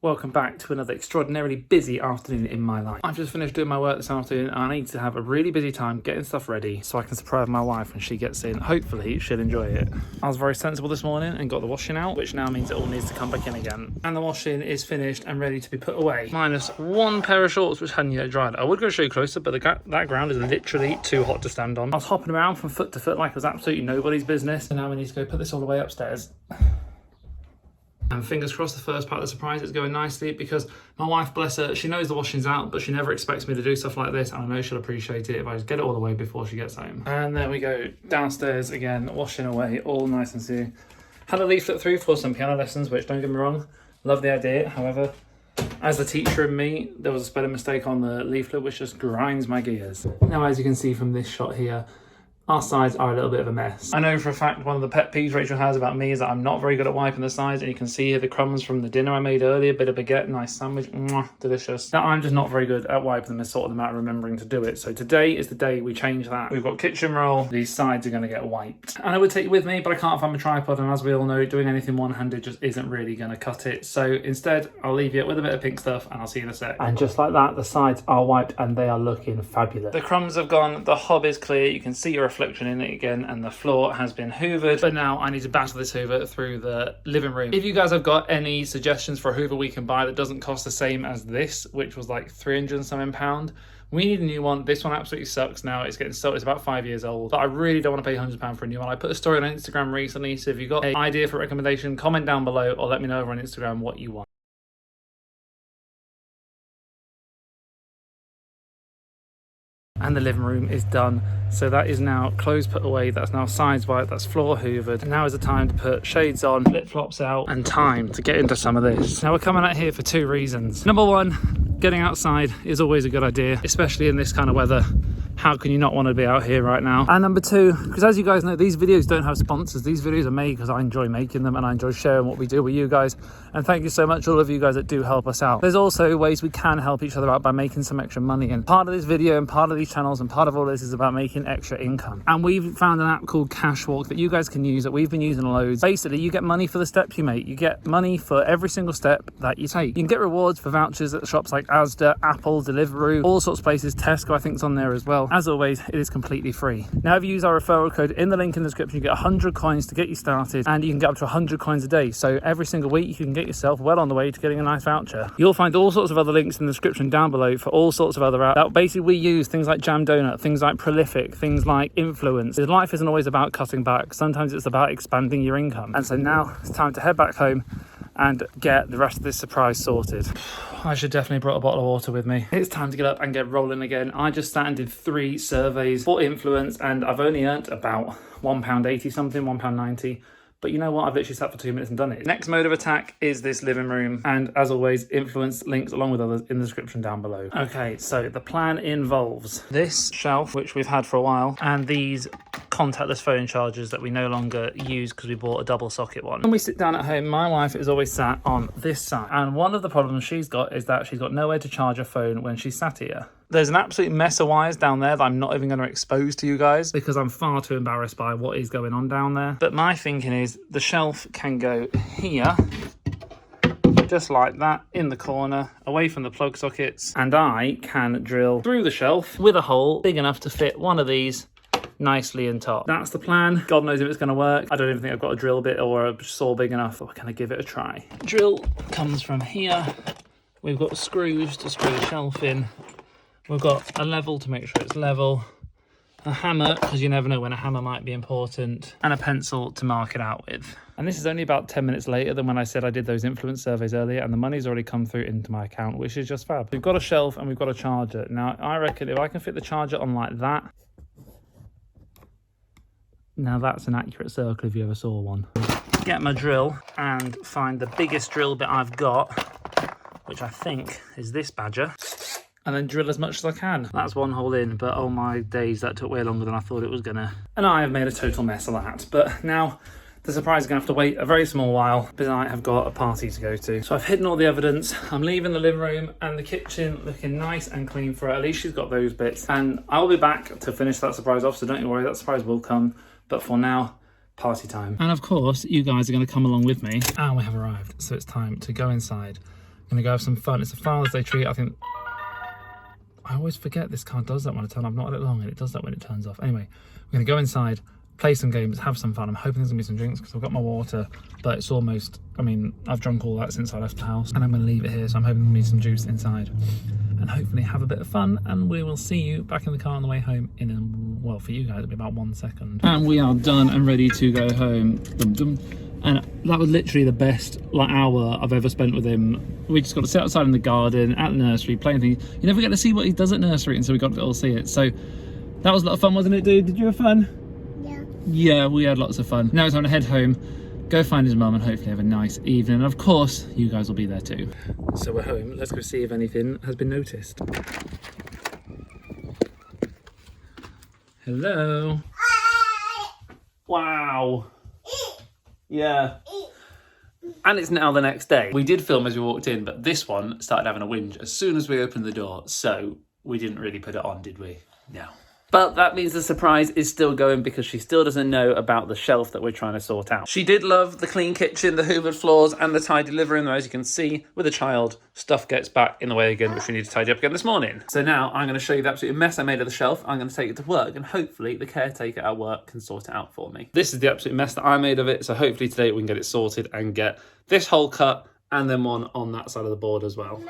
Welcome back to another extraordinarily busy afternoon in my life. I've just finished doing my work this afternoon and I need to have a really busy time getting stuff ready so I can surprise my wife when she gets in. Hopefully she'll enjoy it. I was very sensible this morning and got the washing out, which now means it all needs to come back in again. And the washing is finished and ready to be put away. Minus one pair of shorts which hadn't yet dried. I would go show you closer, but that ground is literally too hot to stand on. I was hopping around from foot to foot like it was absolutely nobody's business. And now we need to go put this all the way upstairs. And fingers crossed the first part of the surprise is going nicely, because my wife, bless her, she knows the washing's out, but she never expects me to do stuff like this, and I know she'll appreciate it if I just get it all the way before she gets home. And there we go, downstairs again, washing away, all nice and smooth. Had a leaflet through for some piano lessons, which, don't get me wrong, love the idea. However, as the teacher in me, there was a spelling mistake on the leaflet, which just grinds my gears. Now, as you can see from this shot here, our sides are a little bit of a mess. I know for a fact one of the pet peeves Rachel has about me is that I'm not very good at wiping the sides, and you can see here the crumbs from the dinner I made earlier, bit of baguette, nice sandwich, mwah, delicious. Now I'm just not very good at wiping them, it's sort of the matter of remembering to do it. So today is the day we change that. We've got kitchen roll, these sides are gonna get wiped. And I would take it with me, but I can't find my tripod, and as we all know, doing anything one-handed just isn't really gonna cut it. So instead, I'll leave you with a bit of pink stuff and I'll see you in a sec. And just like that, the sides are wiped and they are looking fabulous. The crumbs have gone, the hob is clear, you can see your reflection in it again, and the floor has been hoovered. But now I need to batter this hoover through the living room. If you guys have got any suggestions for a hoover we can buy that doesn't cost the same as this, which was like £300 and something pound, we need a new one. This one absolutely sucks now. It's getting sold. It's about 5 years old, but I really don't want to pay £100 for a new one. I put a story on Instagram recently, so if you've got an idea for a recommendation, comment down below or let me know over on Instagram what you want. And the living room is done. So that is now clothes put away, that's now sides wiped, that's floor hoovered. Now is the time to put shades on, flip flops out, and time to get into some of this. Now we're coming out here for two reasons. Number one, getting outside is always a good idea, especially in this kind of weather. How can you not want to be out here right now? And number two, because as you guys know, these videos don't have sponsors. These videos are made because I enjoy making them and I enjoy sharing what we do with you guys. And thank you so much, all of you guys that do help us out. There's also ways we can help each other out by making some extra money. And part of this video and part of these channels and part of all this is about making extra income. And we've found an app called Cashwalk that you guys can use, that we've been using loads. Basically, you get money for the steps you make. You get money for every single step that you take. You can get rewards for vouchers at shops like Asda, Apple, Deliveroo, all sorts of places. Tesco, I think, is on there as well. As always, it is completely free. Now, if you use our referral code in the link in the description, you get 100 coins to get you started, and you can get up to 100 coins a day. So every single week, you can get yourself well on the way to getting a nice voucher. You'll find all sorts of other links in the description down below for all sorts of other apps that basically we use, things like Jam Donut, things like Prolific, things like Influence. Life isn't always about cutting back. Sometimes it's about expanding your income. And so now it's time to head back home and get the rest of this surprise sorted. I should definitely brought a bottle of water with me. It's time to get up and get rolling again. I just sat and did 3 surveys for Influence, and I've only earned about £1.80 something, £1.90. But you know what? I've literally sat for 2 minutes and done it. Next mode of attack is this living room. And as always, Influence links along with others in the description down below. Okay, so the plan involves this shelf, which we've had for a while, and these contactless phone chargers that we no longer use because we bought a double socket one. When we sit down at home, my wife is always sat on this side. And one of the problems she's got is that she's got nowhere to charge her phone when she's sat here. There's an absolute mess of wires down there that I'm not even going to expose to you guys because I'm far too embarrassed by what is going on down there. But my thinking is the shelf can go here, just like that, in the corner, away from the plug sockets. And I can drill through the shelf with a hole big enough to fit one of these nicely in top. That's the plan. God knows if it's going to work. I don't even think I've got a drill bit or a saw big enough, but we're going to give it a try. Drill comes from here. We've got screws to screw the shelf in. We've got a level to make sure it's level, a hammer, because you never know when a hammer might be important, and a pencil to mark it out with. And this is only about 10 minutes later than when I said I did those Influence surveys earlier, and the money's already come through into my account, which is just fab. We've got a shelf and we've got a charger. Now, I reckon if I can fit the charger on like that, now that's an accurate circle if you ever saw one. Get my drill and find the biggest drill bit I've got, which I think is this badger, and then drill as much as I can. That's one hole in, but oh my days, that took way longer than I thought it was gonna. And I have made a total mess of that. But now the surprise is gonna have to wait a very small while because I have got a party to go to. So I've hidden all the evidence. I'm leaving the living room and the kitchen looking nice and clean for her. At least she's got those bits. And I'll be back to finish that surprise off, so don't you worry, that surprise will come. But for now, party time. And of course, you guys are gonna come along with me. And we have arrived, so it's time to go inside, Gonna go have some fun. It's a Father's Day treat. I think I always forget this car does that when I turn. I've not had it long and it does that when it turns off. Anyway, we're gonna go inside, play some games, have some fun. I'm hoping there's gonna be some drinks because I've got my water, but it's almost, I mean, I've drunk all that since I left the house and I'm gonna leave it here. So I'm hoping there'll be some juice inside and hopefully have a bit of fun. And we will see you back in the car on the way home in well, for you guys, it'll be about 1 second. And we are done and ready to go home. Dum -dum. And that was literally the best hour I've ever spent with him. We just got to sit outside in the garden, at the nursery, playing things. You never get to see what he does at nursery until we got to all see it. So that was a lot of fun, wasn't it, dude? Did you have fun? Yeah. Yeah, we had lots of fun. Now it's time to head home, go find his mum and hopefully have a nice evening. And of course, you guys will be there too. So we're home. Let's go see if anything has been noticed. Hello. Wow. Yeah. And it's now the next day. We did film as we walked in, but this one started having a whinge as soon as we opened the door. So we didn't really put it on, did we? No. But that means the surprise is still going because she still doesn't know about the shelf that we're trying to sort out. She did love the clean kitchen, the hoovered floors, and the tidy living room. As you can see, with a child, stuff gets back in the way again, which we need to tidy up again this morning. So now I'm going to show you the absolute mess I made of the shelf. I'm going to take it to work, and hopefully the caretaker at work can sort it out for me. This is the absolute mess that I made of it, so hopefully today we can get it sorted and get this hole cut, and then one on that side of the board as well.